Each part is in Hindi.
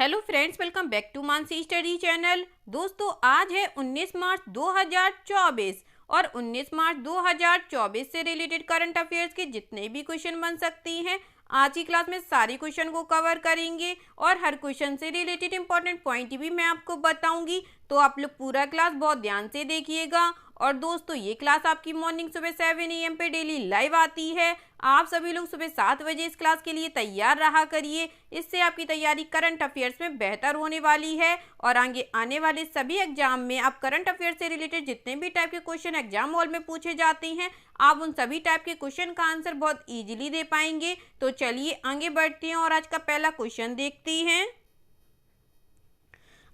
Hello friends, welcome back to Mansi study channel. दोस्तों, आज है 19 मार्च 2024 और 19 मार्च 2024 से रिलेटेड करंट अफेयर्स के जितने भी क्वेश्चन बन सकती हैं, आज की क्लास में सारे क्वेश्चन को कवर करेंगे और हर क्वेश्चन से रिलेटेड इंपॉर्टेंट पॉइंट भी मैं आपको बताऊंगी। तो आप लोग पूरा क्लास बहुत ध्यान से देखिएगा। और दोस्तों, ये क्लास आपकी मॉर्निंग सुबह 7 AM पे डेली लाइव आती है। आप सभी लोग सुबह 7 बजे इस क्लास के लिए तैयार रहा करिए। इससे आपकी तैयारी करंट अफेयर्स में बेहतर होने वाली है और आगे आने वाले सभी एग्जाम में आप करंट अफेयर्स से रिलेटेड जितने भी टाइप के क्वेश्चन एग्जाम हॉल में पूछे जाते हैं, आप उन सभी टाइप के क्वेश्चन का आंसर बहुत इजीली दे पाएंगे। तो चलिए आगे बढ़ते हैं और आज का पहला क्वेश्चन देखते हैं।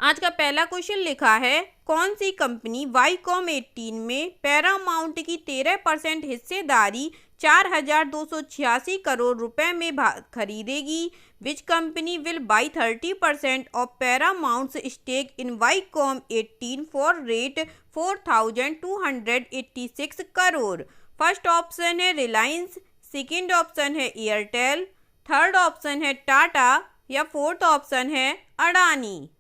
आज का पहला क्वेश्चन लिखा है, कौन सी कंपनी वाईकॉम 18 में पैरामाउंट की 13% हिस्सेदारी 4,286 करोड़ रुपए में खरीदेगी? Which company will buy 30% of Paramount's stake in Viacom 18 for rate 4,286 crore? First option है रिलायंस, सेकेंड ऑप्शन है एयरटेल, थर्ड ऑप्शन है टाटा या फोर्थ ऑप्शन है अडानी।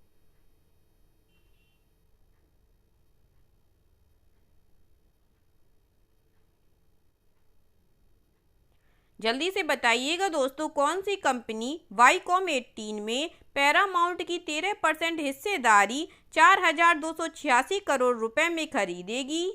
जल्दी से बताइएगा दोस्तों, कौन सी कंपनी वाईकॉम 18 में पैरामाउंट की 13% हिस्सेदारी 4,286 करोड़ रुपए में खरीदेगी?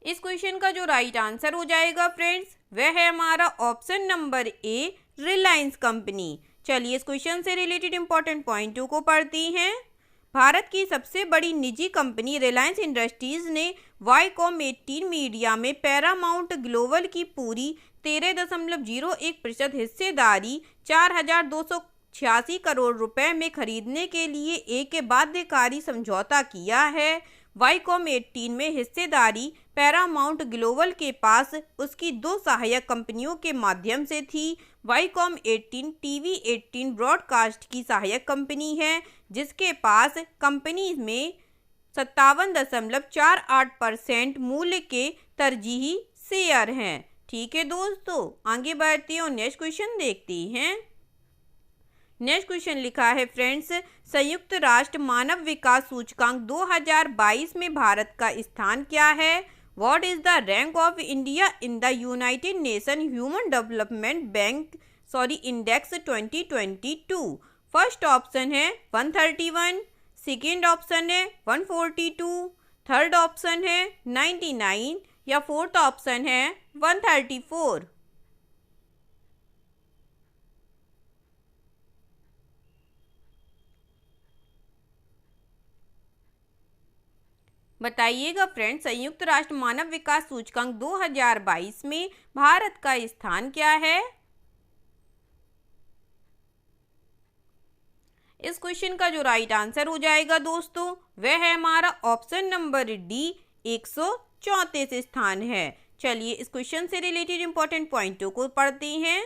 इस क्वेश्चन का जो राइट आंसर हो जाएगा फ्रेंड्स, वह है हमारा option number A, Reliance company. चलिए इस क्वेश्चन से रिलेटेड इंपॉर्टेंट पॉइंटों को पढ़ते हैं। भारत की सबसे बड़ी निजी कंपनी रिलायंस इंडस्ट्रीज ने वाईकॉम 18 मीडिया में पैरामाउंट ग्लोबल की पूरी 13.01% हिस्सेदारी 4,286 करोड़ रुपए में खरीदने के लिए एक बाध्यकारी समझौता किया है। वाईकॉम 18 में हिस्सेदारी पैरामाउंट ग्लोबल के पास उसकी दो सहायक कंपनियों के माध्यम से थी। वाईकॉम 18 टीवी 18 ब्रॉडकास्ट की सहायक कंपनी है, जिसके पास कंपनी में 57.48% मूल्य के तरजीही शेयर हैं। ठीक है दोस्तों, आगे बढ़ते हैं और नेक्स्ट क्वेश्चन देखते हैं। नेक्स्ट क्वेश्चन लिखा है फ्रेंड्स, संयुक्त राष्ट्र मानव विकास सूचकांक 2022 में भारत का स्थान क्या है? What is the rank of India in the United nation human development bank index 2022? First option है 131, सेकेंड ऑप्शन है 142, थर्ड ऑप्शन है 99 या फोर्थ ऑप्शन है 134। बताइएगा फ्रेंड्स, संयुक्त राष्ट्र मानव विकास सूचकांक 2022 में भारत का स्थान क्या है? इस क्वेश्चन का जो राइट आंसर हो जाएगा दोस्तों, वह है हमारा ऑप्शन नंबर डी, 134 स्थान है। चलिए इस क्वेश्चन से रिलेटेड इंपॉर्टेंट पॉइंटों को पढ़ते हैं।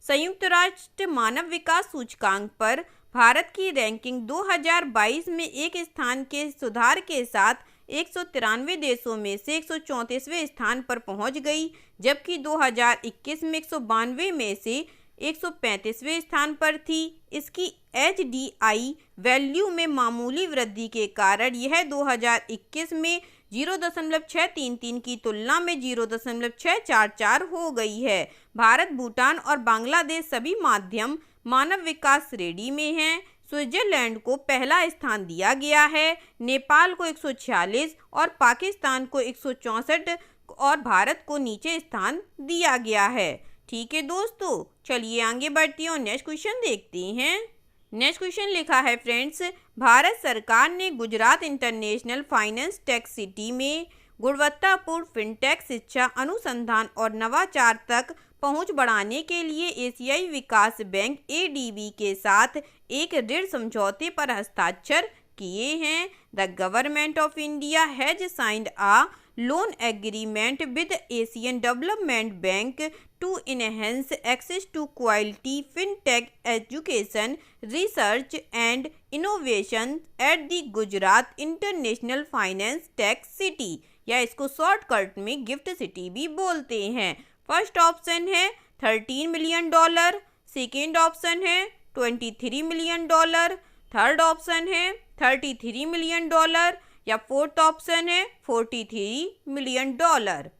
संयुक्त राष्ट्र मानव विकास सूचकांक पर भारत की रैंकिंग 2022 में एक स्थान के सुधार के साथ 193 देशों में से 134वें स्थान पर पहुंच गई, जबकि 2021 में 192 में से 135वें स्थान पर थी। इसकी HDI वैल्यू में मामूली वृद्धि के कारण यह 2021 में 0.633 की तुलना में 0.644 हो गई है। भारत, भूटान और बांग्लादेश सभी माध्यम मानव विकास श्रेणी में हैं। स्विट्जरलैंड को पहला स्थान दिया गया है, नेपाल को 146 और पाकिस्तान को 164 और भारत को नीचे स्थान दिया गया है। ठीक है दोस्तों, चलिए आगे बढ़ते हैं और नेक्स्ट क्वेश्चन देखते हैं। नेक्स्ट क्वेश्चन लिखा है फ्रेंड्स, भारत सरकार ने Gujarat international finance tech city में गुणवत्तापूर्ण फिनटेक शिक्षा, अनुसंधान और नवाचार तक पहुंच बढ़ाने के लिए एशियाई विकास बैंक ADB के साथ एक ऋण समझौते पर हस्ताक्षर किए हैं। The government of India has signed a loan agreement with Asian development bank to enhance access to quality fintech education, research and innovation at the Gujarat international finance tech city, या इसको शॉर्टकट में गिफ्ट सिटी भी बोलते हैं। फर्स्ट ऑप्शन है 13 मिलियन डॉलर, सेकेंड ऑप्शन है 23 मिलियन डॉलर, थर्ड ऑप्शन है 33 मिलियन डॉलर या फोर्थ ऑप्शन है 43 मिलियन डॉलर।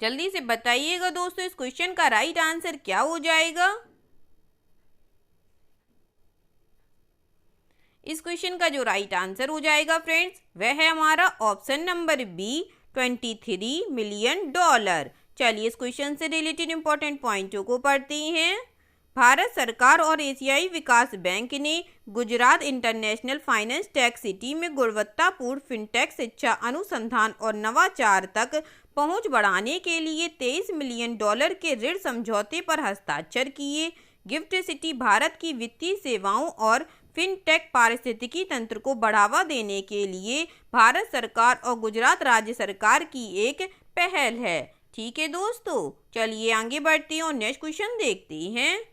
जल्दी से बताइएगा दोस्तों, इस क्वेश्चन का राइट आंसर क्या हो जाएगा। इस क्वेश्चन का जो राइट आंसर हो जाएगा फ्रेंड्स, वह है हमारा option number B 23 million dollar. चलिए इस क्वेश्चन से रिलेटेड इंपॉर्टेंट पॉइंटों को पढ़ते हैं। भारत सरकार और एशियाई विकास बैंक ने Gujarat international finance tech city में गुणवत्तापूर्ण फिनटेक शिक्षा, अनुसंधान और नवाचार तक पहुंच बढ़ाने के लिए 23 मिलियन डॉलर के ऋण समझौते पर हस्ताक्षर किए। गिफ्ट सिटी भारत की वित्तीय सेवाओं और फिनटेक पारिस्थितिकी तंत्र को बढ़ावा देने के लिए भारत सरकार और गुजरात राज्य सरकार की एक पहल है। ठीक है दोस्तों, चलिए आगे बढ़ते हैं और नेक्स्ट क्वेश्चन देखते हैं।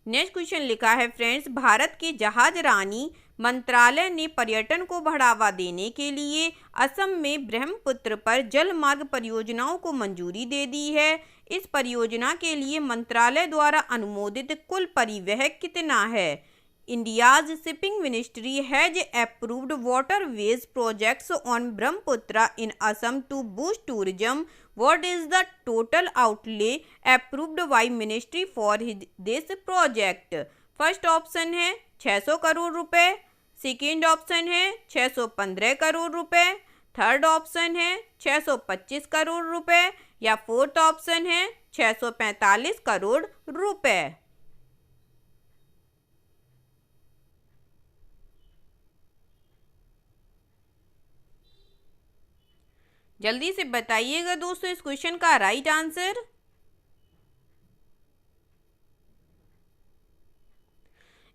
नेक्स्ट क्वेश्चन लिखा है फ्रेंड्स, भारत के जहाज रानी मंत्रालय ने पर्यटन को बढ़ावा देने के लिए असम में ब्रह्मपुत्र पर जल मार्ग परियोजनाओं को मंजूरी दे दी है। इस परियोजना के लिए मंत्रालय द्वारा अनुमोदित कुल परिव्यय कितना है? India's shipping ministry has approved waterways projects on Brahmaputra in Assam to boost tourism. What is the total outlay approved by ministry for this project? First option है 600 करोड़ रुपए, सेकेंड ऑप्शन है 615 करोड़ रुपए, थर्ड ऑप्शन है 625 करोड़ रुपए या फोर्थ ऑप्शन है 645 करोड़ रुपए। जल्दी से बताइएगा दोस्तों इस क्वेश्चन का राइट आंसर।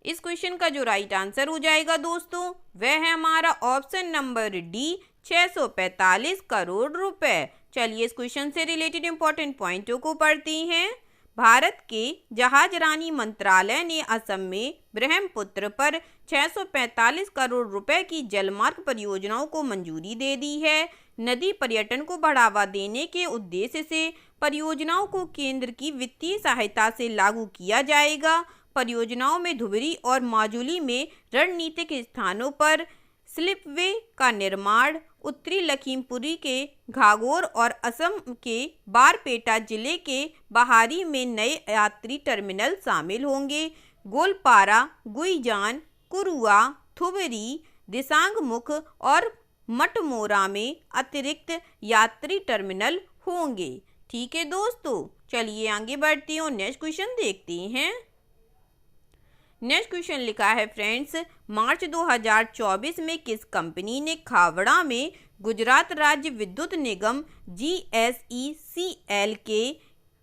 इस क्वेश्चन का जो राइट आंसर हो जाएगा दोस्तों, वह है हमारा ऑप्शन नंबर डी 645 करोड़ रुपए। चलिए इस क्वेश्चन से रिलेटेड इंपॉर्टेंट पॉइंटों को पढ़ते हैं। भारत के जहाज रानी मंत्रालय ने असम में ब्रह्मपुत्र पर 645 करोड़ रुपए की जलमार्ग परियोजनाओं को मंजूरी दे दी है। नदी पर्यटन को बढ़ावा देने के उद्देश्य से परियोजनाओं को केंद्र की वित्तीय सहायता से लागू किया जाएगा। परियोजनाओं में धुबरी और माजुली में रणनीतिक स्थानों पर स्लिपवे का निर्माण, उत्तरी लखीमपुरी के घाघोर और असम के बारपेटा जिले के बहारी में नए यात्री टर्मिनल शामिल होंगे। गोलपारा, गुईजान, कुरुआ, थुबरी, दिसांगमुख और मटमोरा में अतिरिक्त यात्री टर्मिनल होंगे। ठीक है दोस्तों, चलिए आगे बढ़ते हैं और नेक्स्ट क्वेश्चन देखते हैं। नेक्स्ट क्वेश्चन लिखा है फ्रेंड्स, मार्च 2024 में किस कंपनी ने खावड़ा में गुजरात राज्य विद्युत निगम GSECL के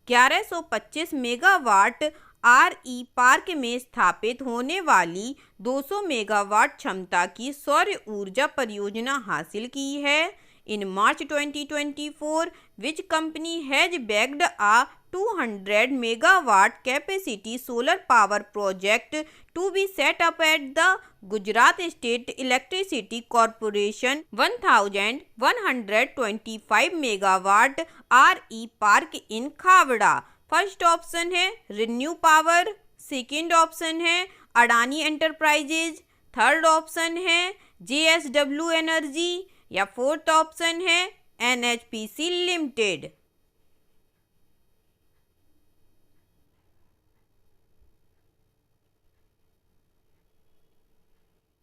1125 मेगावाट RE पार्क में स्थापित होने वाली 200 मेगावाट क्षमता की सौर ऊर्जा परियोजना हासिल की है? In March 2024, which company has backed a 200 megawatt capacity solar power project to be set up at the Gujarat State Electricity Corporation 1125 megawatt RE park in Khavda? First option है रिन्यू पावर, सेकेंड ऑप्शन है अडानी एंटरप्राइजेज, थर्ड ऑप्शन है JSW एनर्जी या फोर्थ ऑप्शन है NHPC लिमिटेड।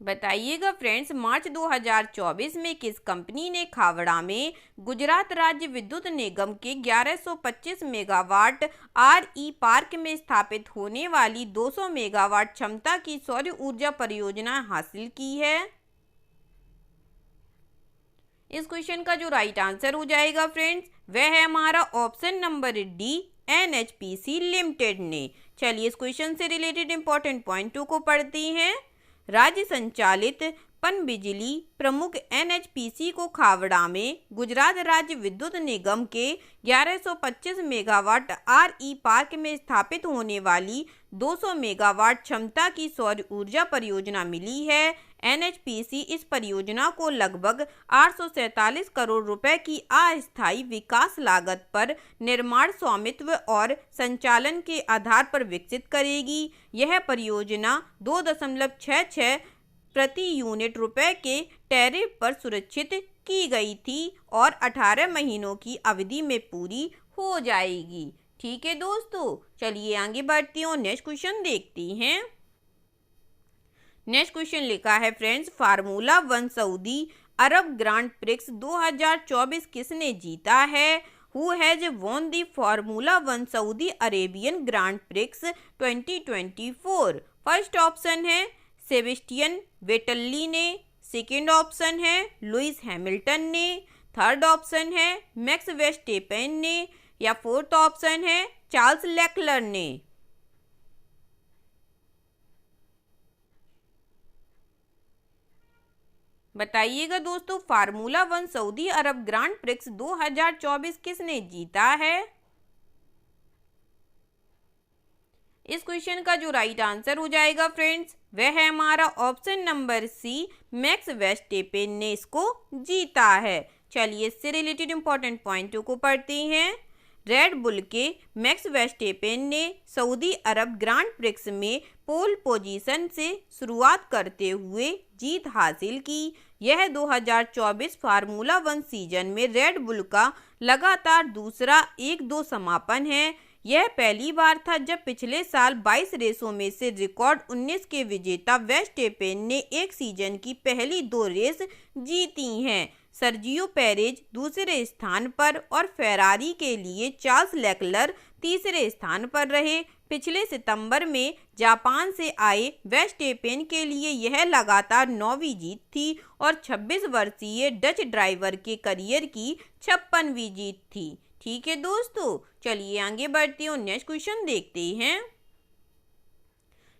बताइएगा फ्रेंड्स, मार्च 2024 में किस कंपनी ने खावड़ा में गुजरात राज्य विद्युत निगम के 1125 मेगावाट RE पार्क में स्थापित होने वाली 200 मेगावाट क्षमता की सौर ऊर्जा परियोजना हासिल की है? इस क्वेश्चन का जो राइट आंसर हो जाएगा फ्रेंड्स, वह है हमारा option number D NHPC limited ने। चलिए इस क्वेश्चन से रिलेटेड इंपॉर्टेंट पॉइंटों को पढ़ते हैं। राज्य संचालित पनबिजली प्रमुख एनएचपीसी को खावड़ा में गुजरात राज्य विद्युत निगम के 1125 मेगावाट आरई पार्क में स्थापित होने वाली 200 मेगावाट क्षमता की सौर ऊर्जा परियोजना मिली है। एनएचपीसी इस परियोजना को लगभग 847 करोड़ रुपए की अस्थायी विकास लागत पर निर्माण, स्वामित्व और संचालन के आधार पर विकसित करेगी। यह परियोजना 2.66 प्रति यूनिट रुपए के टैरिफ पर सुरक्षित की गई थी और 18 महीनों की अवधि में पूरी हो जाएगी। ठीक है दोस्तों, चलिए आगे बढ़ती हूँ, नेक्स्ट क्वेश्चन देखते हैं। नेक्स्ट क्वेश्चन लिखा है फ्रेंड्स, फार्मूला 1 सऊदी अरब ग्रांड प्रिक्स 2024 किसने जीता है? Who has won the formula 1 Saudi Arabian grand prix 2024? First option है सेबेस्टियन वेटली ने, सेकेंड ऑप्शन है लुइस हैमिल्टन ने, थर्ड ऑप्शन है मैक्स वेस्टेपेन ने या फोर्थ ऑप्शन है चार्ल्स लेक्लर ने। बताइएगा दोस्तों, फार्मूला 1 सऊदी अरब ग्रांड प्रिक्स 2024 किसने जीता है? इस क्वेश्चन का जो राइट आंसर हो जाएगा फ्रेंड्स, वह है हमारा option number C, max Verstappen ने इसको जीता है। चलिए इससे रिलेटेड इंपॉर्टेंट पॉइंटों को पढ़ते हैं। रेड बुल के मैक्स वेस्टेपेन ने सऊदी अरब ग्रांड प्रिक्स में पोल पोजीशन से शुरुआत करते हुए जीत हासिल की। यह 2024 फार्मूला 1 सीजन में रेड बुल का लगातार दूसरा 1-2 समापन है। यह पहली बार था जब पिछले साल 22 रेसों में से रिकॉर्ड 19 के विजेता वेस्टेपेन ने एक सीजन की पहली 2 रेस जीती हैं। सर्जियो पेरेज दूसरे स्थान पर और फेरारी के लिए चार्ल्स लेक्लर तीसरे स्थान पर रहे। पिछले सितंबर में जापान से आए वेस्टेपेन के लिए यह लगातार 9वीं जीत थी और 26 वर्षीय डच ड्राइवर के करियर की 56वीं जीत थी। ठीक है दोस्तों, चलिए आगे बढ़ते हैं, नेक्स्ट क्वेश्चन देखते हैं।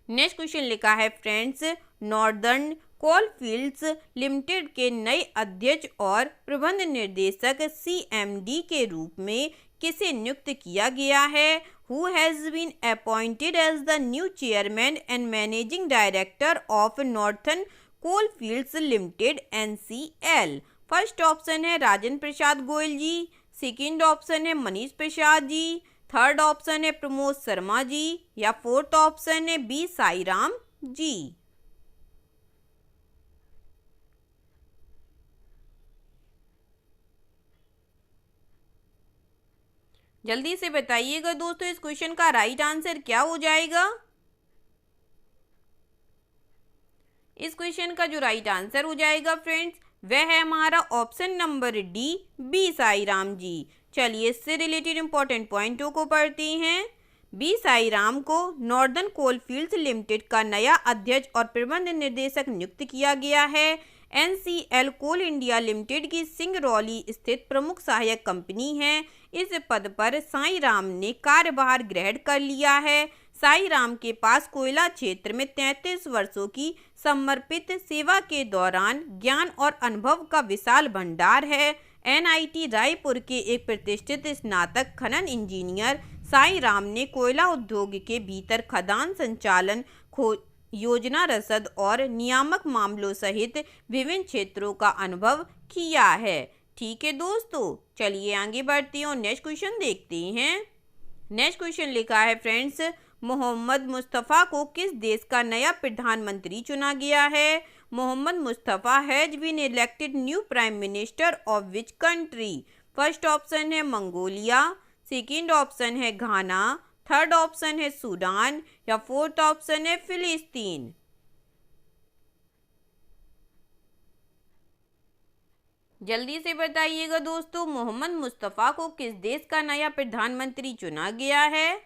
नेक्स्ट क्वेश्चन लिखा है फ्रेंड्स, नॉर्दर्न कोलफील्ड्स लिमिटेड के नए अध्यक्ष और प्रबंध निर्देशक CMD के रूप में किसे नियुक्त किया गया है? Who has been appointed as the new chairman and managing director of Northern Coalfields Limited NCL? First option है राजेंद्र प्रसाद गोयल जी, सेकेंड ऑप्शन है मनीष प्रसाद जी, थर्ड ऑप्शन है प्रमोद शर्मा जी या फोर्थ ऑप्शन है B साईराम जी। जल्दी से बताइएगा दोस्तों, इस क्वेश्चन का राइट आंसर क्या हो जाएगा? इस क्वेश्चन का जो राइट आंसर हो जाएगा फ्रेंड्स, वह है हमारा option number D B Sairam ji. चलिए इससे रिलेटेड इंपॉर्टेंट पॉइंटों को पढ़ते हैं। B साईराम को नॉर्दर्न कोलफील्ड्स लिमिटेड का नया अध्यक्ष और प्रबंध निर्देशक नियुक्त किया गया है। NCL कोल इंडिया लिमिटेड की सिंगरौली स्थित प्रमुख सहायक कंपनी है। इस पद पर साईराम ने कार्यभार ग्रहण कर लिया है। साईराम के पास कोयला क्षेत्र में 33 वर्षों की समर्पित सेवा के दौरान ज्ञान और अनुभव का विशाल भंडार है। NIT रायपुर के एक प्रतिष्ठित स्नातक खनन इंजीनियर साईराम ने कोयला उद्योग के भीतर खदान संचालन, योजना रसद और नियामक मामलों सहित विभिन्न क्षेत्रों का अनुभव किया है। ठीक है दोस्तों, चलिए आगे बढ़ते हैं, नेक्स्ट क्वेश्चन देखते हैं। नेक्स्ट क्वेश्चन लिखा है फ्रेंड्स, मोहम्मद मुस्तफ़ा को किस देश का नया प्रधानमंत्री चुना गया है? Mohammad Mustafa has been elected new prime minister of which country? First option है मंगोलिया, सेकेंड ऑप्शन है घाना, थर्ड ऑप्शन है सूडान या फोर्थ ऑप्शन है फिलिस्तीन। जल्दी से बताइएगा दोस्तों, मोहम्मद मुस्तफ़ा को किस देश का नया प्रधानमंत्री चुना गया है?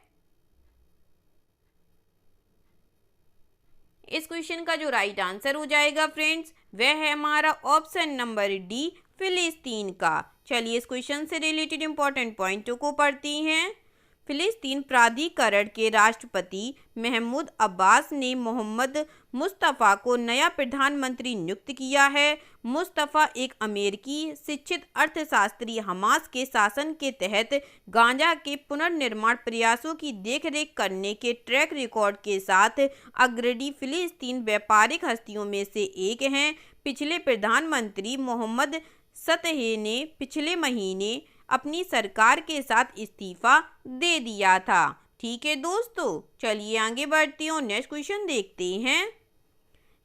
इस क्वेश्चन का जो राइट आंसर हो जाएगा फ्रेंड्स, वह है हमारा ऑप्शन नंबर D फिलिस्तीन का। चलिए इस क्वेश्चन से रिलेटेड इंपॉर्टेंट पॉइंटों को पढ़ते हैं। फिलिस्तीन प्राधिकरण के राष्ट्रपति महमूद अब्बास ने मोहम्मद मुस्तफ़ा को नया प्रधानमंत्री नियुक्त किया है। मुस्तफ़ा एक अमेरिकी शिक्षित अर्थशास्त्री हमास के शासन के तहत गाजा के पुनर्निर्माण प्रयासों की देखरेख करने के ट्रैक रिकॉर्ड के साथ अग्रणी फिलिस्तीन व्यापारिक हस्तियों में से एक हैं। पिछले प्रधानमंत्री मोहम्मद सतह ने पिछले महीने अपनी सरकार के साथ इस्तीफा दे दिया था। ठीक है दोस्तों, चलिए आगे बढ़ते हैं और नेक्स्ट क्वेश्चन देखते हैं।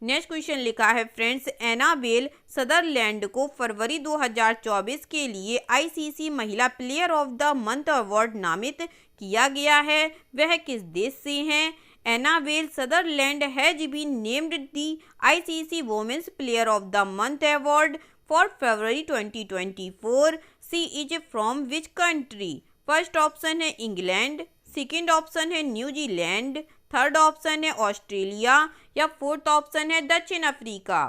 नेक्स्ट क्वेश्चन लिखा है फ्रेंड्स, एनाबेल सदरलैंड को फरवरी 2024 के लिए आईसीसी महिला player of the month award नामित किया गया है। वह किस देश से हैं? Annabel Sutherland has been named the ICC women's player of the month award for February 2024। C is from which country? First option है इंग्लैंड, सेकेंड ऑप्शन है न्यूजीलैंड, थर्ड ऑप्शन है ऑस्ट्रेलिया या फोर्थ ऑप्शन है दक्षिण अफ्रीका।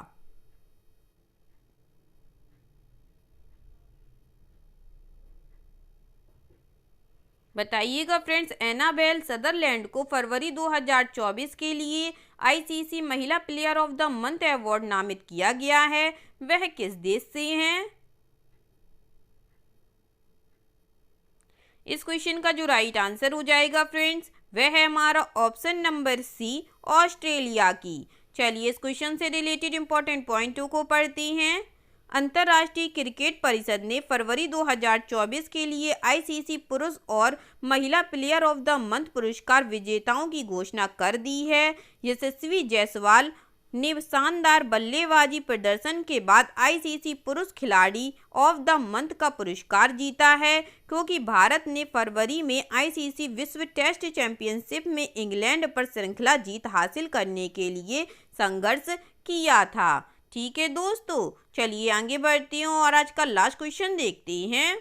बताइएगा फ्रेंड्स, एनाबेल सदरलैंड को फरवरी 2024 के लिए आईसीसी महिला player of the month award नामित किया गया है। वह किस देश से हैं? इस क्वेश्चन का जो राइट आंसर हो जाएगा फ्रेंड्स, वह है हमारा ऑप्शन नंबर सी, ऑस्ट्रेलिया की। चलिए इस क्वेश्चन से रिलेटेड इंपॉर्टेंट पॉइंटों को पढ़ते हैं। अंतर्राष्ट्रीय क्रिकेट परिषद ने फरवरी 2024 के लिए आईसीसी पुरुष और महिला प्लेयर ऑफ द मंथ पुरस्कार विजेताओं की घोषणा कर दी है। यशस्वी जायसवाल ने शानदार बल्लेबाजी प्रदर्शन के बाद आईसीसी पुरुष खिलाड़ी ऑफ द मंथ का पुरस्कार जीता है, क्योंकि भारत ने फरवरी में आईसीसी विश्व टेस्ट चैंपियनशिप में इंग्लैंड पर श्रृंखला जीत हासिल करने के लिए संघर्ष किया था। ठीक है दोस्तों, चलिए आगे बढ़ते हैं और आज का लास्ट क्वेश्चन देखते हैं।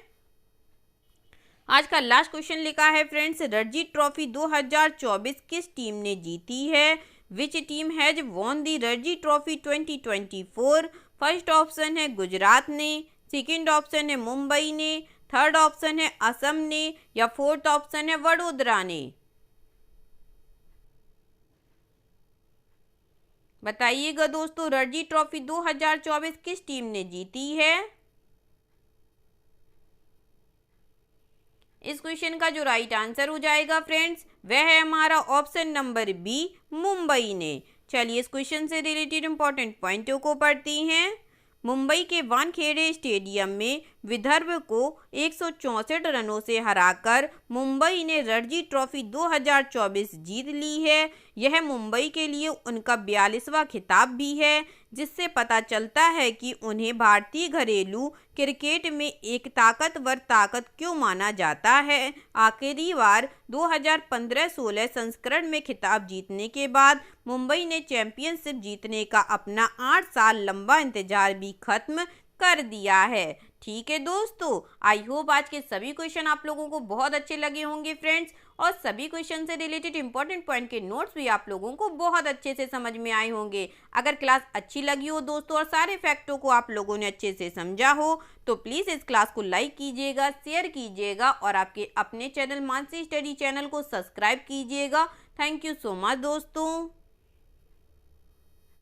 आज का लास्ट क्वेश्चन लिखा है फ्रेंड्स, रणजी ट्रॉफी 2024 किस टीम ने जीती है? Which team has won the Ranji trophy 2024? First option है गुजरात ने, सेकेंड ऑप्शन है मुंबई ने, थर्ड ऑप्शन है असम ने या फोर्थ ऑप्शन है वडोदरा ने। बताइएगा दोस्तों, रणजी ट्रॉफी 2024 किस टीम ने जीती है? इस क्वेश्चन का जो राइट आंसर हो जाएगा फ्रेंड्स, वह है हमारा ऑप्शन नंबर बी, मुंबई ने। चलिए इस क्वेश्चन से रिलेटेड इंपॉर्टेंट पॉइंटों को पढ़ते हैं। मुंबई के वानखेड़े स्टेडियम में विदर्भ को 164 रनों से हराकर मुंबई ने रणजी ट्रॉफी 2024 जीत ली है। यह मुंबई के लिए उनका 42वां खिताब भी है, जिससे पता चलता है कि उन्हें भारतीय घरेलू क्रिकेट में एक ताकतवर ताकत क्यों माना जाता है। आखिरी बार 2015-16 संस्करण में खिताब जीतने के बाद मुंबई ने चैंपियनशिप जीतने का अपना 8 साल लंबा इंतजार भी खत्म कर दिया है। ठीक है दोस्तों, आई होप आज के सभी क्वेश्चन आप लोगों को बहुत अच्छे लगे होंगे फ्रेंड्स, और सभी क्वेश्चन से रिलेटेड इंपॉर्टेंट पॉइंट के नोट्स भी आप लोगों को बहुत अच्छे से समझ में आए होंगे। अगर क्लास अच्छी लगी हो दोस्तों और सारे फैक्टों को आप लोगों ने अच्छे से समझा हो तो प्लीज़ इस क्लास को लाइक कीजिएगा, शेयर कीजिएगा और आपके अपने चैनल मानसी स्टडी चैनल को सब्सक्राइब कीजिएगा। थैंक यू सो मच दोस्तों।